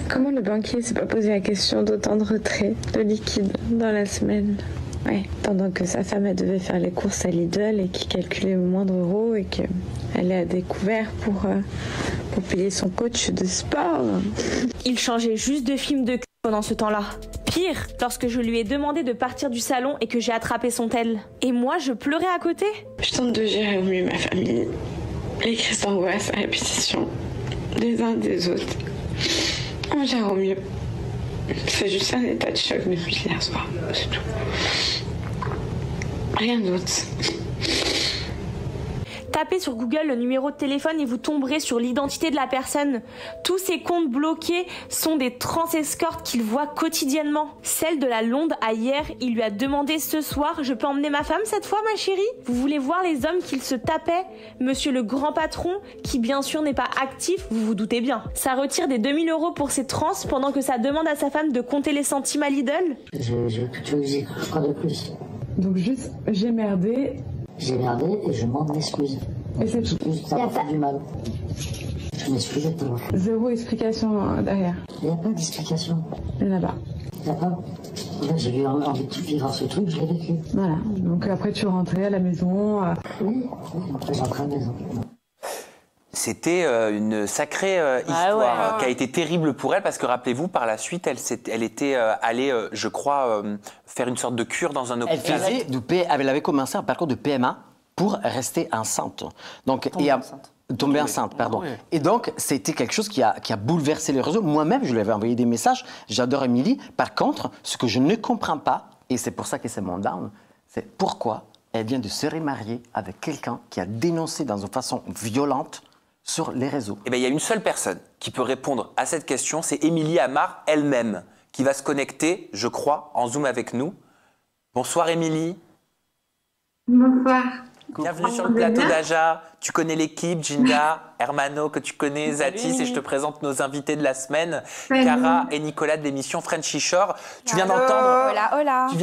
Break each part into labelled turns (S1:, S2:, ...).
S1: Comment le banquier s'est pas posé la question d'autant de retrait de liquide dans la semaine? Ouais, pendant que sa femme elle devait faire les courses à Lidl et qu'il calculait le moindre euro et qu'elle est à découvert pour payer son coach de sport.
S2: Il changeait juste de film de cul pendant ce temps-là. Pire, lorsque je lui ai demandé de partir du salon et que j'ai attrapé son tel. Et moi, je pleurais à côté.
S1: Je tente de gérer au mieux ma famille, les crises d'angoisse à répétition, des uns des autres. On gère au mieux. C'est juste un état de choc depuis hier soir, c'est tout. Rien d'autre.
S2: Tapez sur Google le numéro de téléphone et vous tomberez sur l'identité de la personne. Tous ces comptes bloqués sont des trans-escortes qu'il voit quotidiennement. Celle de la Londe à hier, il lui a demandé ce soir: je peux emmener ma femme cette fois, ma chérie? Vous voulez voir les hommes qu'il se tapait? Monsieur le grand patron, qui bien sûr n'est pas actif, vous vous doutez bien. Ça retire des 2000 € pour ses trans pendant que ça demande à sa femme de compter les centimes à Lidl.
S3: Je veux que tu me dises quoi de plus.
S1: Donc juste, j'ai merdé.
S3: J'ai merdé et je m'en excuse.
S1: Et c'est tout.
S3: Ça m'a fait du mal. Je m'excuse à toi.
S1: Zéro explication derrière.
S3: Il n'y a pas d'explication.
S1: Il n'y en a pas.
S3: D'accord. J'ai eu envie de vivre ce truc, je l'ai vécu.
S1: Voilà. Donc après tu rentrais à la maison.
S3: Oui, après je rentrais à la maison.
S4: C'était une sacrée histoire qui a été terrible pour elle parce que rappelez-vous, par la suite, elle était allée, je crois, faire une sorte de cure dans un hôpital.
S5: Elle avait commencé un parcours de PMA pour rester enceinte. Donc, tomber enceinte, pardon. Oui. Et donc, c'était quelque chose qui a bouleversé les réseaux. Moi-même, je lui avais envoyé des messages. J'adore Émilie. Par contre, ce que je ne comprends pas, et c'est pour ça que c'est mon down, c'est pourquoi elle vient de se remarier avec quelqu'un qui a dénoncé dans une façon violente sur les réseaux.
S4: Eh bien, il y a une seule personne qui peut répondre à cette question, c'est Émilie Amar elle-même, qui va se connecter, je crois, en Zoom avec nous. Bonsoir Émilie.
S1: Bonsoir.
S4: Bienvenue sur le plateau d'Aja. Tu connais l'équipe, Ginda, Hermano, que tu connais, Zatis, et je te présente nos invités de la semaine, Cara et Nicolas de l'émission Frenchy Shore. Tu viens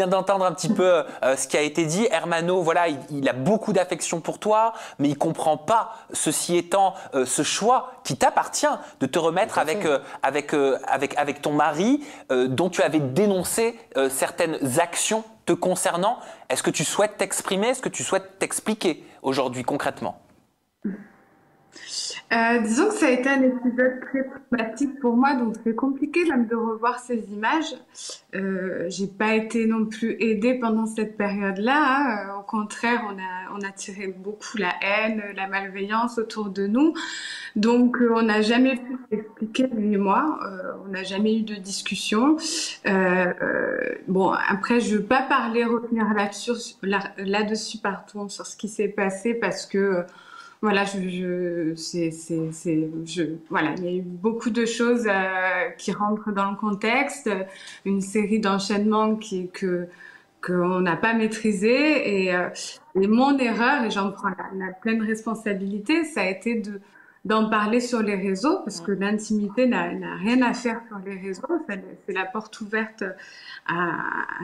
S4: d'entendre un petit peu ce qui a été dit. Hermano, voilà, il a beaucoup d'affection pour toi, mais il comprend pas, ceci étant, ce choix qui t'appartient de te remettre avec ton mari, dont tu avais dénoncé certaines actions te concernant. Est-ce que tu souhaites t'exprimer? Est-ce que tu souhaites t'expliquer aujourd'hui concrètement?
S6: Disons que ça a été un épisode très traumatique pour moi, donc c'est compliqué même de revoir ces images. J'ai pas été non plus aidée pendant cette période-là, hein. Au contraire, on a tiré beaucoup la haine, la malveillance autour de nous. Donc on n'a jamais pu s'expliquer, lui et moi. On n'a jamais eu de discussion. Bon, après, je veux pas revenir là-dessus, pardon, sur ce qui s'est passé parce que voilà, voilà, il y a eu beaucoup de choses qui rentrent dans le contexte, une série d'enchaînements qu'on n'a pas maîtrisé et mon erreur, et j'en prends la pleine responsabilité, ça a été d'en parler sur les réseaux parce que l'intimité n'a rien à faire sur les réseaux, c'est la porte ouverte à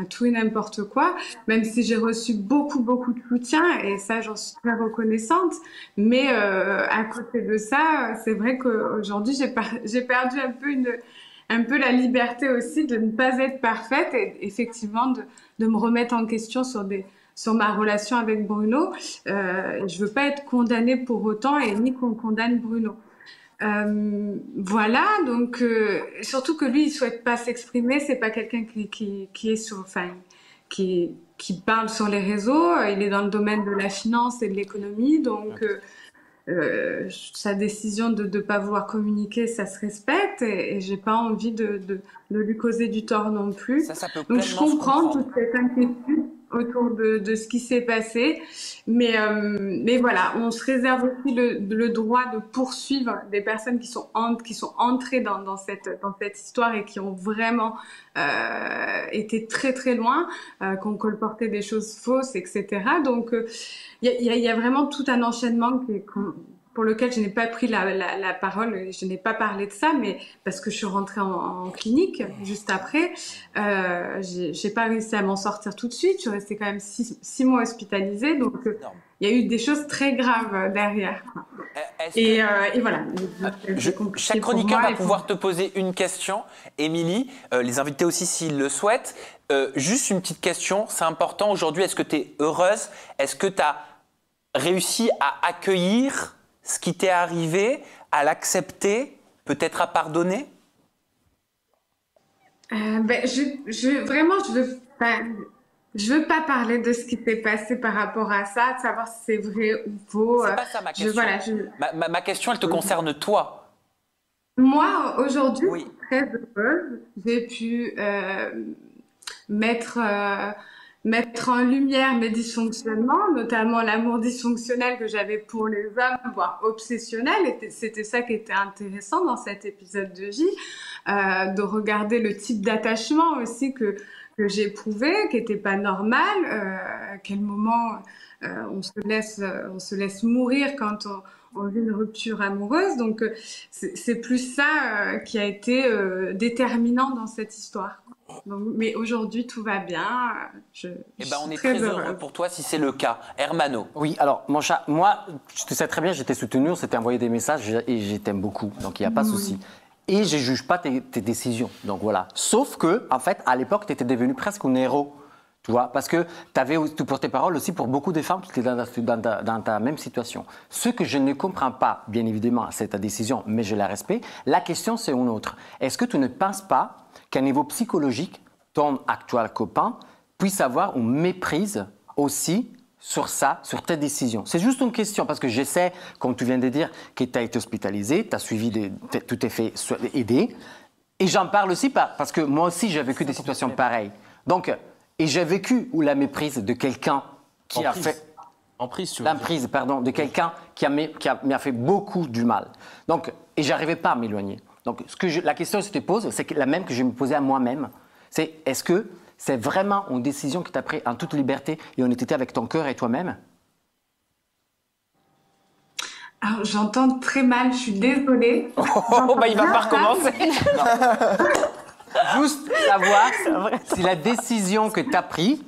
S6: tout et n'importe quoi, même si j'ai reçu beaucoup de soutien et ça j'en suis très reconnaissante, mais à côté de ça, c'est vrai qu'aujourd'hui j'ai perdu un peu la liberté aussi de ne pas être parfaite et effectivement de me remettre en question sur ma relation avec Bruno. Je veux pas être condamnée pour autant et ni qu'on condamne Bruno. Voilà, donc surtout que lui il souhaite pas s'exprimer, c'est pas quelqu'un qui parle sur les réseaux, il est dans le domaine de la finance et de l'économie, donc sa décision de pas vouloir communiquer, ça se respecte et j'ai pas envie de lui causer du tort non plus. Donc je comprends toute cette inquiétude autour de ce qui s'est passé, mais voilà, on se réserve aussi le droit de poursuivre des personnes qui sont entrées dans cette histoire et qui ont vraiment été très loin, qui ont colporté des choses fausses, etc. Donc il y a vraiment tout un enchaînement pour lequel je n'ai pas pris la parole, je n'ai pas parlé de ça, mais parce que je suis rentrée en clinique juste après, j'ai pas réussi à m'en sortir tout de suite. Je suis restée quand même 6 mois hospitalisée, donc il y a eu des choses très graves derrière. Et voilà.
S4: Chaque chroniqueur va pouvoir te poser une question. Émilie, les invités aussi s'ils le souhaitent. Juste une petite question, c'est important aujourd'hui. Est-ce que tu es heureuse? Est-ce que tu as réussi à accueillir ce qui t'est arrivé, à l'accepter, peut-être à pardonner?
S6: Je veux pas parler de ce qui s'est passé par rapport à ça, de savoir si c'est vrai ou faux.
S4: C'est pas ça ma question. Ma question, elle te concerne toi.
S6: Moi, aujourd'hui, je suis très heureuse. J'ai pu mettre en lumière mes dysfonctionnements, notamment l'amour dysfonctionnel que j'avais pour les hommes, voire obsessionnel. Et c'était ça qui était intéressant dans cet épisode de vie, de regarder le type d'attachement aussi que j'éprouvais, qui n'était pas normal, à quel moment on se laisse mourir quand on vit une rupture amoureuse. Donc c'est plus ça qui a été déterminant dans cette histoire. Donc, mais aujourd'hui, tout va bien.
S4: On est très heureux pour toi si c'est le cas. Hermano.
S5: Oui, alors, mon chat, moi, tu sais très bien, j'étais soutenu, on s'était envoyé des messages et je t'aime beaucoup, donc il n'y a pas de souci. Et je ne juge pas tes décisions, donc voilà. Sauf que, en fait, à l'époque, tu étais devenu presque un héros, tu vois, parce que tu portais parole aussi pour beaucoup de femmes qui étaient dans ta même situation. Ce que je ne comprends pas, bien évidemment, c'est ta décision, mais je la respecte. La question, c'est une autre. Est-ce que tu ne penses pas qu'à niveau psychologique, ton actuel copain puisse avoir une méprise aussi sur tes décisions? C'est juste une question, parce que je sais, comme tu viens de dire, que tu as été hospitalisé, tu as suivi, tu t'es fait aider. Et j'en parle aussi parce que moi aussi, j'ai vécu des situations pareilles. Donc, et j'ai vécu la méprise de quelqu'un qui a fait... L'emprise, pardon, de quelqu'un qui m'a fait beaucoup du mal. Donc, et j'arrivais pas à m'éloigner. Donc, la question que je te pose, c'est la même que je me posais à moi-même. C'est, est-ce que c'est vraiment une décision que tu as prise en toute liberté et honnêteté avec ton cœur et toi-même?
S6: Alors, j'entends très mal, je suis désolée.
S4: Il va pas recommencer.
S5: Juste savoir si la décision que tu as prise,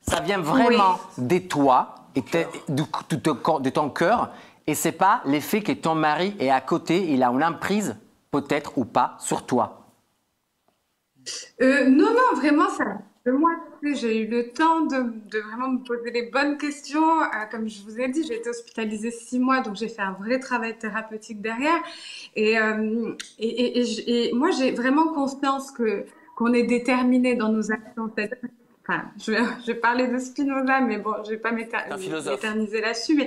S5: ça vient vraiment de toi et de ton cœur, et c'est pas l'effet que ton mari est à côté, il a une emprise, peut-être ou pas, sur toi.
S6: Non, vraiment, ça. Moi, j'ai eu le temps de vraiment me poser les bonnes questions. Comme je vous ai dit, j'ai été hospitalisée 6 mois, donc j'ai fait un vrai travail thérapeutique derrière. Et moi, j'ai vraiment conscience qu'on est déterminé dans nos actions. Enfin, je vais parler de Spinoza, mais bon, je vais pas m'éterniser là-dessus.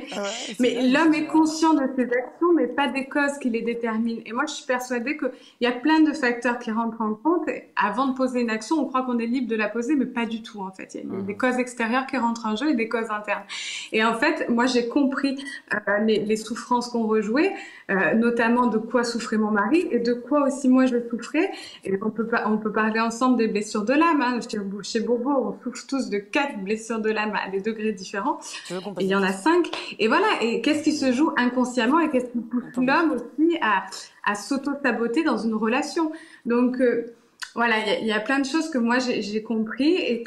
S6: Mais l'homme est conscient de ses actions, mais pas des causes qui les déterminent. Et moi, je suis persuadée qu'il y a plein de facteurs qui rentrent en compte. Et avant de poser une action, on croit qu'on est libre de la poser, mais pas du tout, en fait. Il y a des causes extérieures qui rentrent en jeu et des causes internes. Et en fait, moi, j'ai compris les souffrances qu'on rejouait, notamment de quoi souffrait mon mari et de quoi aussi moi je souffrais. Et on peut parler ensemble des blessures de l'âme. Hein. Chez Bobo, on souffre tous de 4 blessures de l'âme à des degrés différents. Et il y en a 5. Et voilà. Et qu'est-ce qui se joue inconsciemment et qu'est-ce qui pousse l'homme aussi à s'auto-saboter dans une relation. Donc, voilà, il y a plein de choses que moi j'ai compris et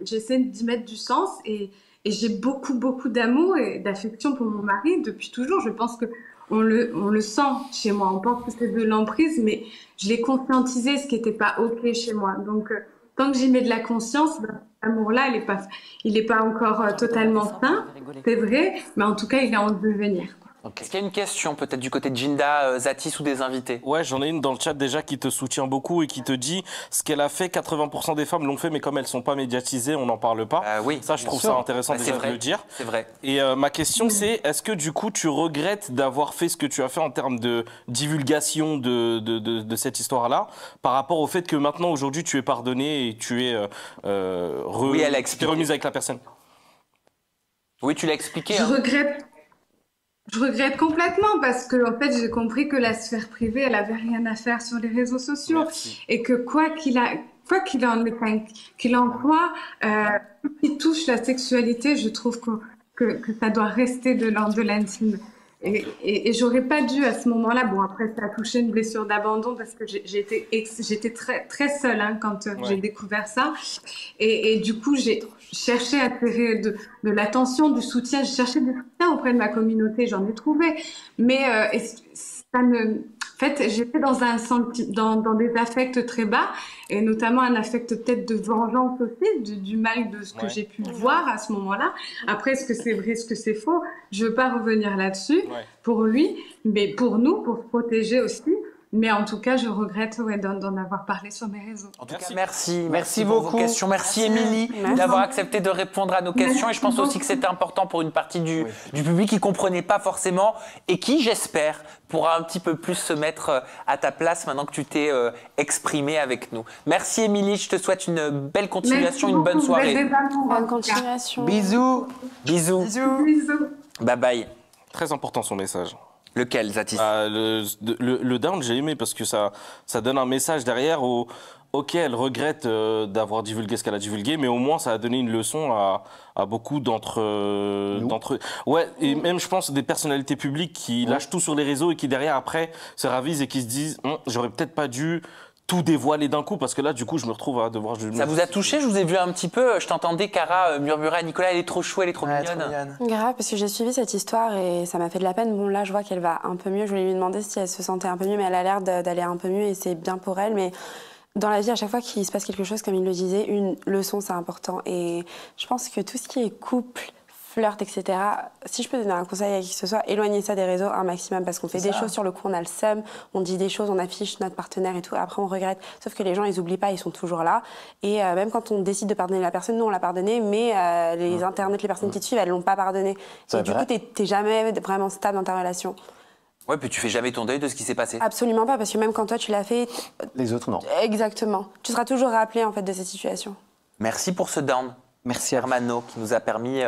S6: j'essaie d'y mettre du sens. Et j'ai beaucoup, beaucoup d'amour et d'affection pour mon mari depuis toujours. Je pense que on le sent chez moi. On pense que c'est de l'emprise, mais je l'ai conscientisé, ce qui n'était pas OK chez moi. Donc, tant que j'y mets de la conscience, cet amour-là, il est pas encore totalement sain, c'est vrai, mais en tout cas, il est en devenir.
S4: Est-ce qu'il y a une question peut-être du côté de Jinda, Zatis ou des invités?
S7: Ouais, j'en ai une dans le chat déjà qui te soutient beaucoup et qui te dit ce qu'elle a fait, 80% des femmes l'ont fait, mais comme elles sont pas médiatisées, on n'en parle pas.
S4: Oui,
S7: ça, je trouve ça intéressant déjà de le dire.
S4: C'est vrai.
S7: Et ma question, c'est est-ce que du coup, tu regrettes d'avoir fait ce que tu as fait en termes de divulgation de cette histoire-là, par rapport au fait que maintenant, aujourd'hui, tu es pardonné et tu es remise avec la personne?
S4: Oui, tu l'as expliqué.
S6: Je regrette complètement parce que en fait j'ai compris que la sphère privée elle avait rien à faire sur les réseaux sociaux. Merci. Et que quoi qu'il en soit, qui touche la sexualité, je trouve que ça doit rester de l'ordre de l'intime. Et j'aurais pas dû à ce moment-là. Bon, après, ça a touché une blessure d'abandon parce que j'étais très, très seule quand j'ai découvert ça. Et du coup, j'ai cherché à attirer de l'attention, du soutien. J'ai cherché du soutien auprès de ma communauté, j'en ai trouvé. Mais ça ne... En fait, j'étais dans des affects très bas, et notamment un affect peut-être de vengeance aussi, du mal de ce que j'ai pu voir à ce moment-là. Après, est-ce que c'est vrai, est-ce que c'est faux? Je veux pas revenir là-dessus pour lui, mais pour nous, pour se protéger aussi. Mais en tout cas, je regrette d'en avoir parlé sur mes réseaux.
S4: En tout cas, merci beaucoup pour vos questions. Merci Émilie d'avoir accepté de répondre à nos questions. Et je pense aussi que c'était important pour une partie du public qui ne comprenait pas forcément et qui, j'espère, pourra un petit peu plus se mettre à ta place maintenant que tu t'es exprimée avec nous. Merci Émilie, je te souhaite une belle continuation, une bonne soirée.
S2: Bonne continuation.
S5: Bisous.
S4: Bisous.
S6: Bisous.
S4: Bye bye.
S7: Très important son message.
S4: Lequel, Zatis?
S7: Le down, j'ai aimé parce que ça donne un message derrière où, ok, elle regrette d'avoir divulgué ce qu'elle a divulgué, mais au moins ça a donné une leçon à beaucoup d'entre eux. Ouais, et même je pense des personnalités publiques qui lâchent tout sur les réseaux et qui derrière après se ravisent et qui se disent j'aurais peut-être pas dû tout dévoiler d'un coup parce que là du coup je me retrouve à devoir...
S4: Ça vous a touché? Je vous ai vu un petit peu, je t'entendais Cara murmurer à Nicolas, elle est trop chou, elle est trop mignonne.
S8: Grave, parce que j'ai suivi cette histoire et ça m'a fait de la peine. Bon là je vois qu'elle va un peu mieux, je voulais lui demander si elle se sentait un peu mieux, mais elle a l'air d'aller un peu mieux et c'est bien pour elle, mais dans la vie à chaque fois qu'il se passe quelque chose, comme il le disait, une leçon c'est important et je pense que tout ce qui est couple, flirt, etc. Si je peux donner un conseil à qui que ce soit, éloignez ça des réseaux un maximum parce qu'on fait des choses sur le coup, on a le seum, on dit des choses, on affiche notre partenaire et tout, après on regrette. Sauf que les gens, ils oublient pas, ils sont toujours là. Et même quand on décide de pardonner la personne, nous on l'a pardonné, mais les internautes, les personnes qui te suivent, elles l'ont pas pardonné. Et du coup, t'es jamais vraiment stable dans ta relation.
S4: Ouais, puis tu fais jamais ton deuil de ce qui s'est passé.
S8: Absolument pas, parce que même quand toi tu l'as fait...
S5: Les autres, non.
S8: Exactement. Tu seras toujours rappelé en fait de cette situation.
S4: Merci pour ce down.
S5: Merci
S4: Hermano qui nous a permis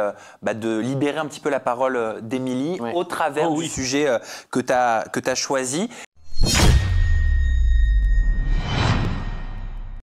S4: de libérer un petit peu la parole d'Émilie au travers du sujet que tu as choisi.